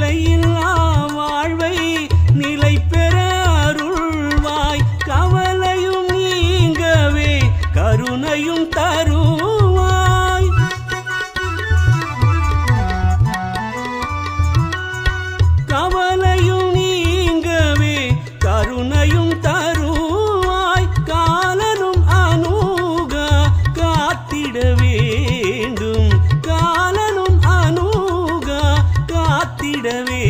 நிலையில்லா வாழ்வை நிலை பெற அருள்வாய் கவலையும் நீங்கவே கருணையும் தருவாய் கவலையும் நீங்கவே கருணையும் தருவாய் காலனும் அணுக காத்திட வேண்டும் காலனும் அணுக காத்திடவே